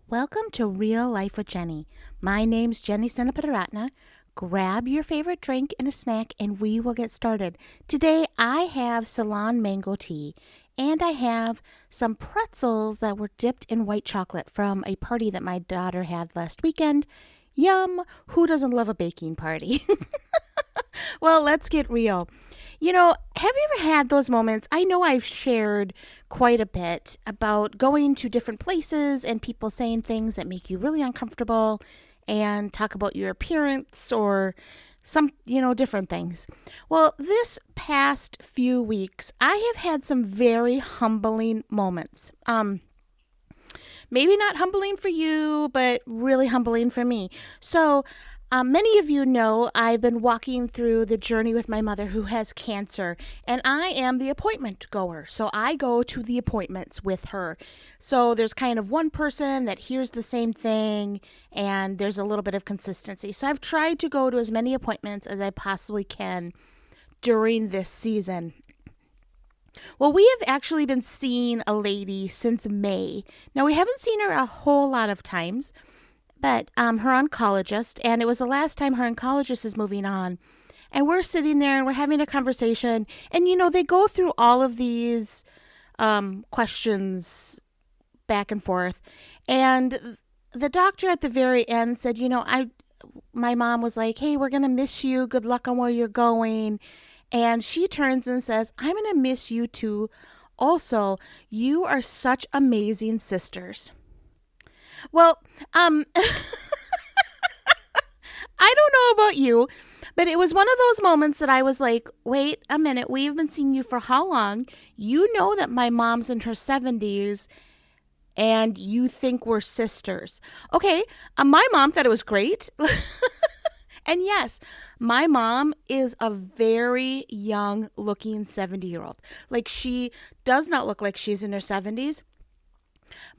Welcome to Real Life with Jenny. My name's Jenny Senaparatna. Grab your favorite drink and a snack and we will get started. Today I have Ceylon mango tea and I have some pretzels that were dipped in white chocolate from a party that my daughter had last weekend. Yum! Who doesn't love a baking party? Well, let's get real. Have you ever had those moments? I know I've shared quite a bit about going to different places and people saying things that make you really uncomfortable and talk about your appearance or some, different things. Well, this past few weeks, I have had some very humbling moments. Maybe not humbling for you, but really humbling for me. So, many of you know I've been walking through the journey with my mother who has cancer, and I am the appointment goer. So I go to the appointments with her. So there's kind of one person that hears the same thing, and there's a little bit of consistency. So I've tried to go to as many appointments as I possibly can during this season. Well, we have actually been seeing a lady since May. Now, we haven't seen her a whole lot of times, but her oncologist, and it was the last time her oncologist is moving on. And we're sitting there and we're having a conversation. And, they go through all of these questions back and forth. And the doctor at the very end said, my mom was like, hey, we're going to miss you. Good luck on where you're going. And she turns and says, I'm going to miss you too. Also, you are such amazing sisters. Well, I don't know about you, but it was one of those moments that I was like, wait a minute, we've been seeing you for how long? You know that my mom's in her 70s and you think we're sisters. Okay, my mom thought it was great. And yes, my mom is a very young looking 70-year-old. Like, she does not look like she's in her 70s.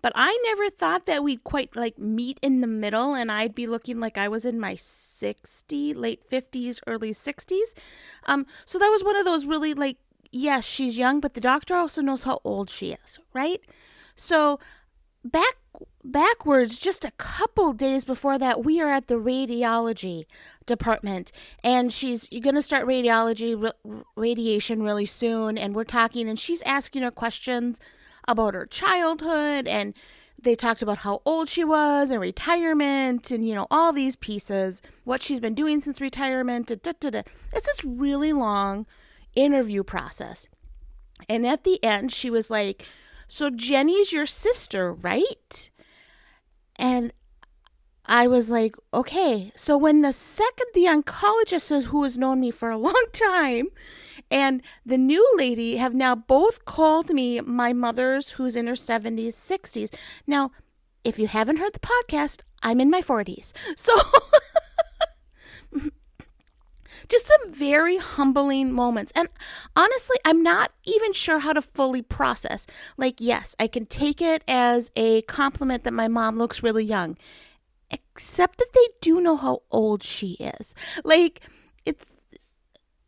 But I never thought that we'd quite meet in the middle and I'd be looking like I was in my late 50s, early 60s. So that was one of those really yes, she's young, but the doctor also knows how old she is, right? So backwards, just a couple days before that, we are at the radiology department and you're going to start radiation really soon. And we're talking and she's asking her questions about her childhood, and they talked about how old she was and retirement and, all these pieces, what she's been doing since retirement. It's this really long interview process. And at the end, she was like, so Jenny's your sister, right? And I was like, okay. So when the oncologist who has known me for a long time and the new lady have now both called me my mother's who's in her 70s, 60s. Now, if you haven't heard the podcast, I'm in my 40s. So just some very humbling moments. And honestly, I'm not even sure how to fully process. Yes, I can take it as a compliment that my mom looks really young. Except that they do know how old she is. It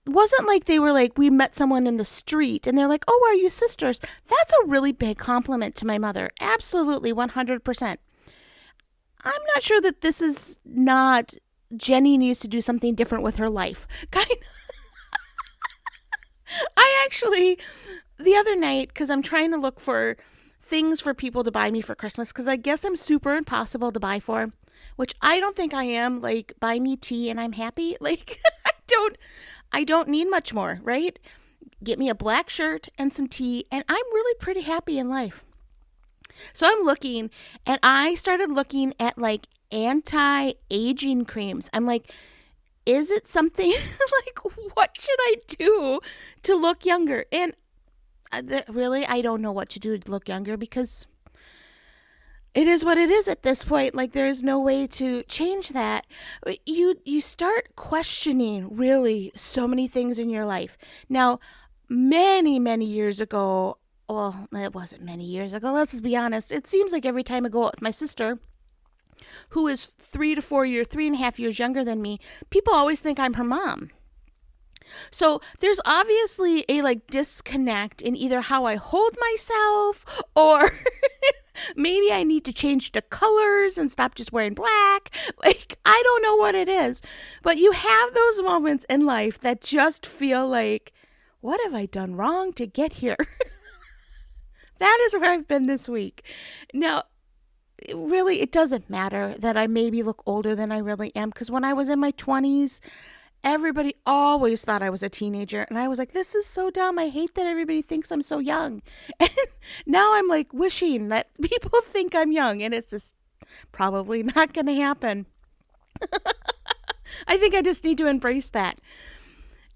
wasn't like they were we met someone in the street and they're like, oh, are you sisters? That's a really big compliment to my mother. Absolutely, 100%. I'm not sure that this is not Jenny needs to do something different with her life. I actually, the other night, because I'm trying to look for things for people to buy me for Christmas, because I guess I'm super impossible to buy for, which I don't think I am. Buy me tea and I'm happy. I don't need much more, right? Get me a black shirt and some tea and I'm really pretty happy in life. So I'm looking and I started looking at anti-aging creams. I'm like, is it something what should I do to look younger? And really, I don't know what to do to look younger because it is what it is at this point. There's no way to change that. You start questioning really so many things in your life. Now, many, many years ago, well, it wasn't many years ago. Let's just be honest. It seems like every time I go out with my sister, who is 3.5 years younger than me, people always think I'm her mom. So there's obviously a disconnect in either how I hold myself or Maybe I need to change the colors and stop just wearing black. Like, I don't know what it is. But you have those moments in life that just feel like, what have I done wrong to get here? That is where I've been this week. Now, really, it doesn't matter that I maybe look older than I really am, because when I was in my 20s, everybody always thought I was a teenager. And I was like, this is so dumb. I hate that everybody thinks I'm so young. And now I'm like wishing that people think I'm young. And it's just probably not going to happen. I think I just need to embrace that.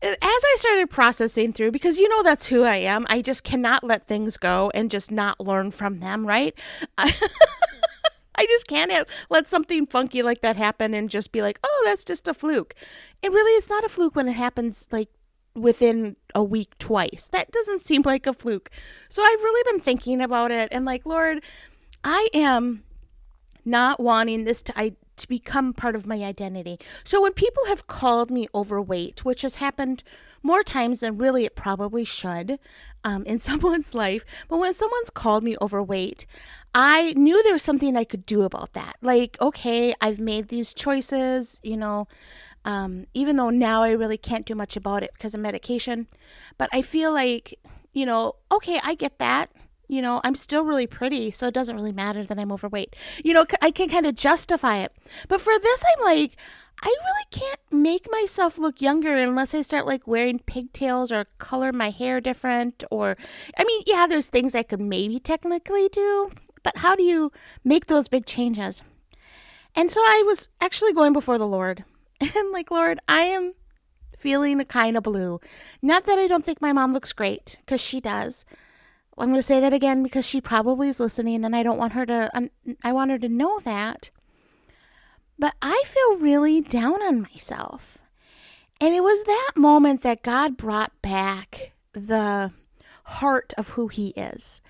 As I started processing through, because that's who I am. I just cannot let things go and just not learn from them, right? I just can't let something funky like that happen and just be like, oh, that's just a fluke. It really is not a fluke when it happens like within a week twice. That doesn't seem like a fluke. So I've really been thinking about it and like, Lord, I am not wanting this to become part of my identity. So when people have called me overweight, which has happened more times than really it probably should in someone's life, but when someone's called me overweight, I knew there was something I could do about that. Like, okay, I've made these choices, even though now I really can't do much about it because of medication. But I feel like, okay, I get that. I'm still really pretty, so it doesn't really matter that I'm overweight. I can kind of justify it. But for this, I'm like, I really can't make myself look younger unless I start like wearing pigtails or color my hair different. Or, yeah, there's things I could maybe technically do, but how do you make those big changes? And so I was actually going before the Lord and like, Lord, I am feeling kind of blue. Not that I don't think my mom looks great, because she does. I'm going to say that again because she probably is listening and I don't want her to, I want her to know that. But I feel really down on myself. And it was that moment that God brought back the heart of who he is.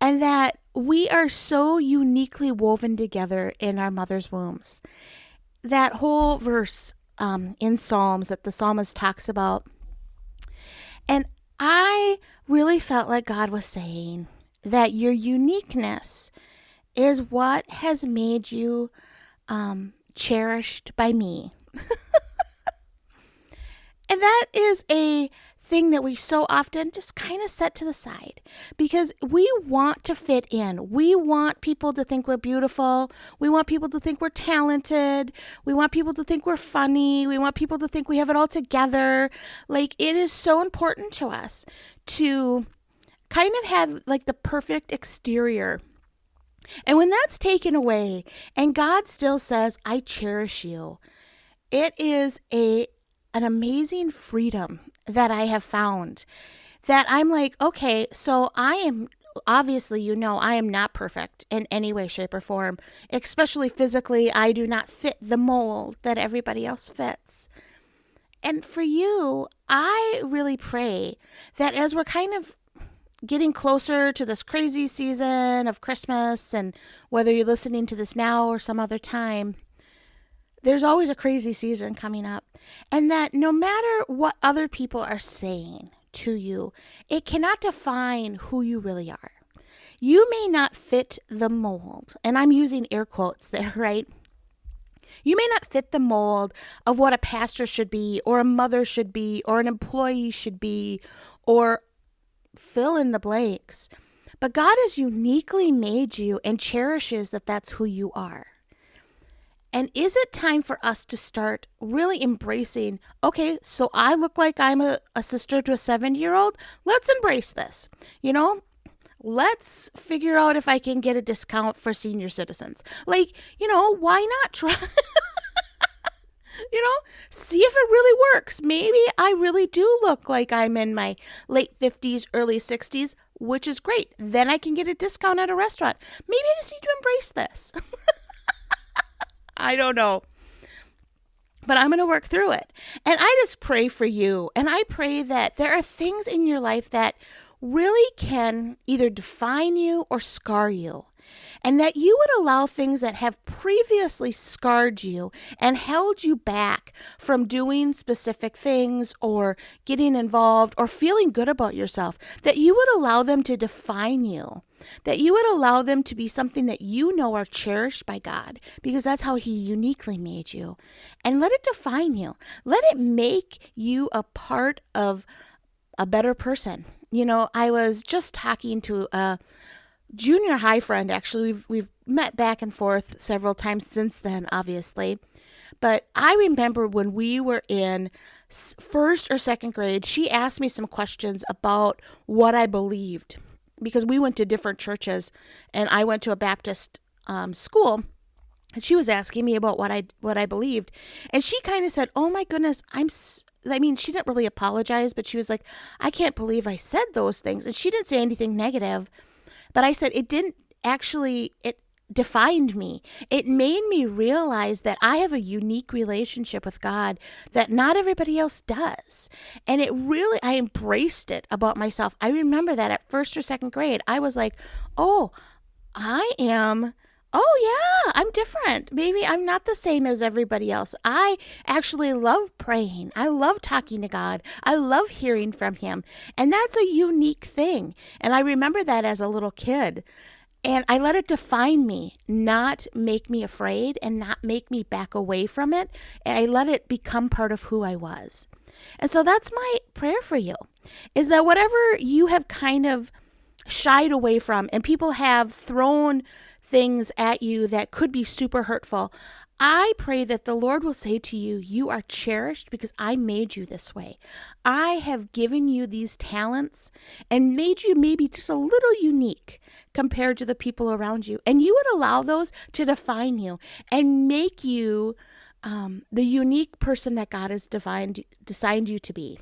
And that we are so uniquely woven together in our mother's wombs. That whole verse in Psalms that the psalmist talks about. And I really felt like God was saying that your uniqueness is what has made you cherished by me. And that is a thing that we so often just kind of set to the side because we want to fit in. We want people to think we're beautiful. We want people to think we're talented. We want people to think we're funny. We want people to think we have it all together. Like, it is so important to us to kind of have like the perfect exterior. And when that's taken away and God still says, I cherish you, it is an amazing freedom that I have found, that I'm like, okay, so I am, obviously, I am not perfect in any way, shape, or form, especially physically. I do not fit the mold that everybody else fits. And for you, I really pray that as we're kind of getting closer to this crazy season of Christmas, and whether you're listening to this now or some other time, there's always a crazy season coming up. And that no matter what other people are saying to you, it cannot define who you really are. You may not fit the mold, and I'm using air quotes there, right? You may not fit the mold of what a pastor should be, or a mother should be, or an employee should be, or fill in the blanks. But God has uniquely made you and cherishes that that's who you are. And is it time for us to start really embracing, okay, so I look like I'm a sister to a 70-year-old? Let's embrace this. Let's figure out if I can get a discount for senior citizens. Like, why not try? See if it really works. Maybe I really do look like I'm in my late 50s, early 60s, which is great. Then I can get a discount at a restaurant. Maybe I just need to embrace this. I don't know. But I'm going to work through it. And I just pray for you. And I pray that there are things in your life that really can either define you or scar you. and that you would allow things that have previously scarred you and held you back from doing specific things or getting involved or feeling good about yourself, that you would allow them to define you, that you would allow them to be something that you know are cherished by God, because that's how He uniquely made you. And let it define you. Let it make you a part of a better person. I was just talking to a junior high friend. Actually, we've met back and forth several times since then, obviously. But I remember when we were in first or second grade, she asked me some questions about what I believed, because we went to different churches, and I went to a Baptist school. And she was asking me about what I believed, and she kind of said, "Oh my goodness, she didn't really apologize, but she was like, I can't believe I said those things." And she didn't say anything negative, but I said it defined me. It made me realize that I have a unique relationship with God that not everybody else does. And I embraced it about myself. I remember that at first or second grade, I was like, oh, I'm different. Maybe I'm not the same as everybody else. I actually love praying. I love talking to God. I love hearing from Him. And that's a unique thing. And I remember that as a little kid. And I let it define me, not make me afraid and not make me back away from it. And I let it become part of who I was. And so that's my prayer for you, is that whatever you have kind of shied away from and people have thrown things at you that could be super hurtful, I pray that the Lord will say to you, you are cherished because I made you this way. I have given you these talents and made you maybe just a little unique compared to the people around you. And you would allow those to define you and make you the unique person that God has designed you to be.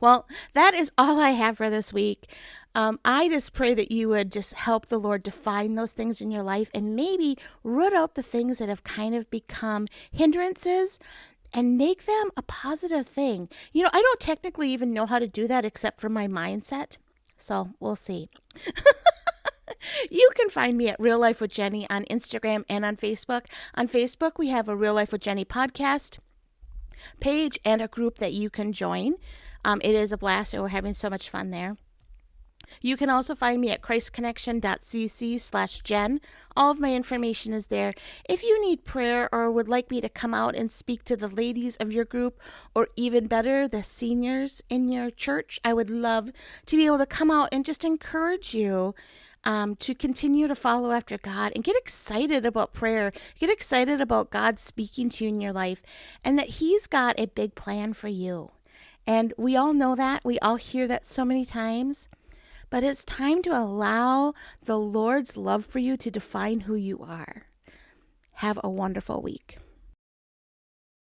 Well, that is all I have for this week. I just pray that you would just help the Lord define those things in your life and maybe root out the things that have kind of become hindrances and make them a positive thing. I don't technically even know how to do that except for my mindset. So we'll see. You can find me at Real Life with Jenny on Instagram and on Facebook. On Facebook, we have a Real Life with Jenny podcast page and a group that you can join. It is a blast, and we're having so much fun there. You can also find me at christconnection.cc/Jen. All of my information is there. If you need prayer or would like me to come out and speak to the ladies of your group, or even better, the seniors in your church, I would love to be able to come out and just encourage you to continue to follow after God and get excited about prayer, get excited about God speaking to you in your life, and that He's got a big plan for you. And we all know that. We all hear that so many times. But it's time to allow the Lord's love for you to define who you are. Have a wonderful week.